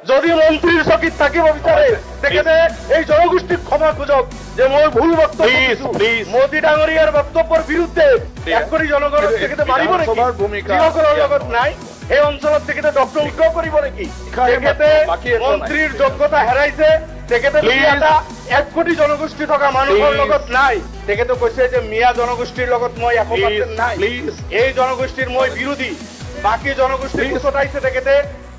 যদি মন্ত্ৰীৰ চকীত থাকিব বিচাৰে তেখেতে এই জনগোষ্ঠীক ক্ষমা খোজক যে মই ভুল বক্তব্য মোদী ডাঙৰীয়াৰ বক্তব্যৰ বিৰুদ্ধে এক কোটি জনগণক তেখেতে মাৰিব নেকি যিসকলৰ লগত নাই এই অঞ্চলত তেখেতে ডক্টৰ উদ্যোগ কৰিব নেকি তেখেতে মন্ত্ৰীৰ যোগ্যতা হেৰাইছে তেখেতে এটা 1 কোটি জনগোষ্ঠী থকা মানুহৰ লগত নাই তেখেতে কৈছে যে মিয়া জনগোষ্ঠীৰ লগত মই 100% নাই এই জনগোষ্ঠীৰ মই বিৰোধী বাকি জনগোষ্ঠী উচতাইছে তেখেতে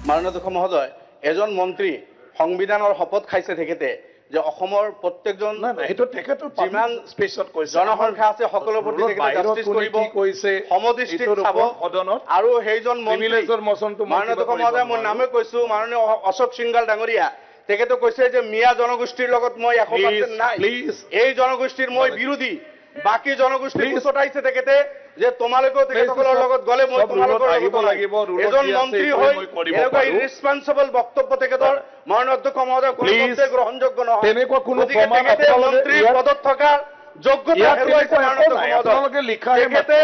মাননীয় অধ্যক্ষ মহোদয় এজন মন্ত্ৰী সংবিধানৰ শপত খাইছে তেখেতে যে অসমৰ প্ৰত্যেকজন সেইটো তেখেতৰ যিমান স্পেচত কৈছে জনসংখ্যা আছে সকলোৰ প্ৰতি তেখেতে জাষ্টিস কৰিব কৈছে সমদৃষ্টিত চাব সদনত আৰু সেইজন মন্ত্ৰী মাননীয় অধ্যক্ষ মহোদয় মই নামে কৈছো মাননীয় অশোক সিংগাল ডাঙৰীয়া তেখেতে কৈছে যে মিয়া জনগোষ্ঠীৰ লগত মই 100% নাই এই জনগোষ্ঠীৰ মই বিৰোধী বাকি জনগোষ্ঠী উচতাইছে তেখেতে যে তোমালোকেও তেখেতসকলৰ লগত গলে মই তোমালোকৰ লগত লাগিব এজন মন্ত্ৰী হৈ এনেকুৱা ইৰেসপন্সিবল বক্তব্য তেখেতৰ মাননীয় অধ্যক্ষ মহোদয় কোনোমতে গ্ৰহণযোগ্য নহয় তেনেকুৱা কোনো প্ৰমাণ মন্ত্ৰীৰ পদত থকা যোগ্যতা হেৰুৱাইছে মাননীয় অধ্যক্ষ মহোদয় তেখেতে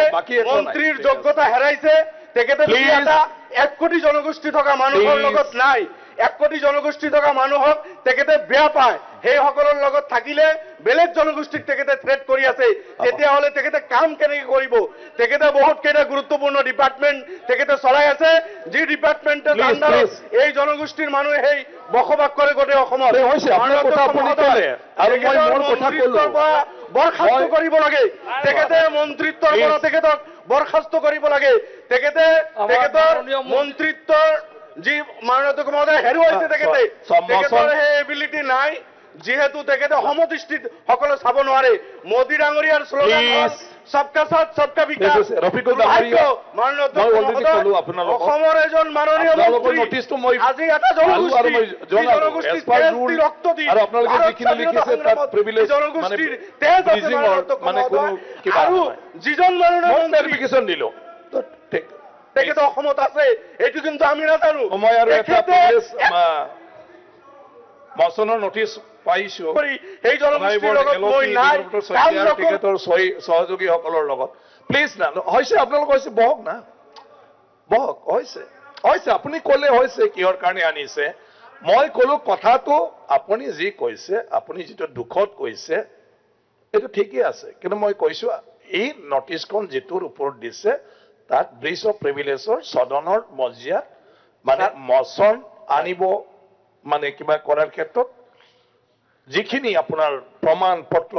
মন্ত্ৰীৰ যোগ্যতা হেৰাইছে তেখেতে এটা 1 কোটি জনগোষ্ঠী থকা মানুহৰ লগত নাই 1 কোটি জনগোষ্ঠী থকা মানুহক তেখেতে বেয়া পায় সেই সকলৰ লগত থাকিলে বেলেগ জনগোষ্ঠীক তেখেতে থ্ৰেট কৰি আছে তেতিয়া হলে তেখেতে কাম কেনেকৈ কৰিব তেখেতে বহুত কেইটা গুৰুত্বপূৰ্ণ ডিপাৰ্টমেন্ট তেখেতে চলাই আছে যি ডিপাৰ্টমেন্টৰ আন্ডাৰত এই জনগোষ্ঠীৰ মানুহে সেই বসবাস কৰে গোটেই অসমত বৰখাস্ত কৰিব লাগে তেখেতে মন্ত্ৰীত্বৰ পৰা তেখেতক বৰখাস্ত কৰিব লাগে তেখেতে তেখেতৰ মন্ত্ৰীত্বৰ যি মাননীয় অধ্যক্ষ মহোদয় হেৰুৱাইছে তেখেতে তেখেতৰ সেই এবিলিটি নাই যেহেতু তেখেতে সমদৃষ্টিত সকলো চাব নোৱাৰে মোদী ডাঙৰীয়াৰ শ্লোগান সবকা সাথ সবকা বিকাশ মাননীয় অধ্যক্ষ মহোদয় অসমৰ এজন মাননীয় মন্ত্ৰী আজি এটা জনগোষ্ঠী ৰক্ত দি আৰু আপোনালোকে যিখিনি লিখিছে তাত প্ৰিভিলেজ জনগোষ্ঠীৰ তেজ আছে আৰু যিজন মাননীয় ভেৰিফিকেশ্যন দিলো তেখেতে অসমত আছে এইটো কিন্তু আমি নাজানো মই আৰু এটা মচনৰ নটিচ পাইছো এই জনগোষ্ঠীৰ লগত মই নাই তেখেতৰ সহযোগীসকলৰ লগত প্লিজ না হৈছে আপোনালোক হৈছে বহক না বহক হৈছে আপুনি ক'লে হৈছে কিহৰ কাৰণে আনিছে মই ক'লো কথাটো আপুনি যি কৈছে আপুনি যিটো দুখত কৈছে এইটো ঠিকই আছে কিন্তু মই কৈছো এই নটিচখন যিটোৰ ওপৰত দিছে তাত ব্ৰিজ অফ প্ৰিভিলেজৰ সদনৰ মজিয়াত মানে মচন আনিব মানে কিবা কৰাৰ ক্ষেত্ৰত যিখিনি আপোনাৰ প্ৰমাণ পত্ৰ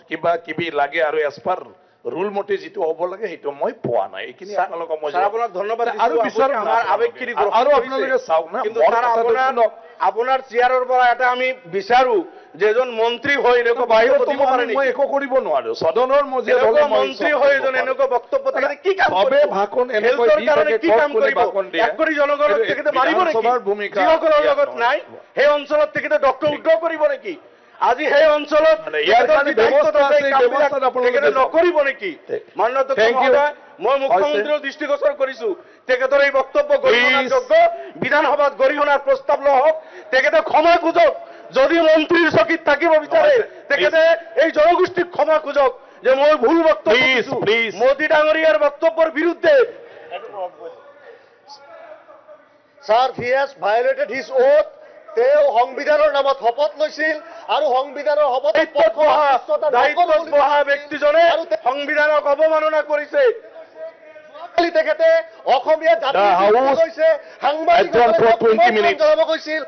কিবা কিবি লাগে আৰু এজ পাৰ ৰুল মতে যিটো হ'ব লাগে সেইটো মই পোৱা নাই এইখিনি আপোনালোকক মই আপোনাক ধন্যবাদ আৰু বিচাৰ আমাৰ আবেগখিনি আৰু আপোনালোকে চাওক না কিন্তু আপোনাৰ চেয়াৰৰ পৰা এটা আমি বিচাৰো যে এজন মন্ত্ৰী হৈ এনেকুৱা বাহিৰত দিব পাৰে মই একো কৰিব নোৱাৰো সদনৰ মজিয়াত হলে মন্ত্ৰী হৈ এজন এনেকুৱা বক্তব্য তেখেতে কি কাম সবে ভাষণ এনেকৈ দি থাকে কি কাম কৰিব 1 কোটি জনগণক তেখেতে মাৰিব নেকি যিসকলৰ লগত নাই সেই অঞ্চলত তেখেতে ডক্টৰ উদ্যোগ কৰিব নেকি আজি সেই অঞ্চলত ইয়াৰ কাৰণে ব্যৱস্থা আছে ব্যৱস্থা আপোনালোকে নকৰিব নেকি মাননীয় অধ্যক্ষ মহোদয় মই মুখ্যমন্ত্ৰীৰ দৃষ্টিগোচৰ কৰিছো তেখেতৰ এই বক্তব্য গৰিহণাযোগ্য বিধানসভাত গৰিহণাৰ প্ৰস্তাৱ লওক তেখেতে ক্ষমা খোজক যদি মন্ত্ৰীৰ চকীত থাকিব বিচাৰে তেখেতে এই জনগোষ্ঠীক ক্ষমা খোজক যে মই ভুল বক্তব্য দিছো মোদী ডাঙৰীয়াৰ বক্তব্যৰ বিৰুদ্ধে sir he has violated his oath তেওঁ সংবিধানৰ নামত শপত লৈছিল আৰু সংবিধানৰ শপত দায়িত্বত বহা ব্যক্তিজনে সংবিধানক অৱমাননা কৰিছে তেখেতে অসমীয়া জাতিৰ সাংবাদিক জনাব গৈছিল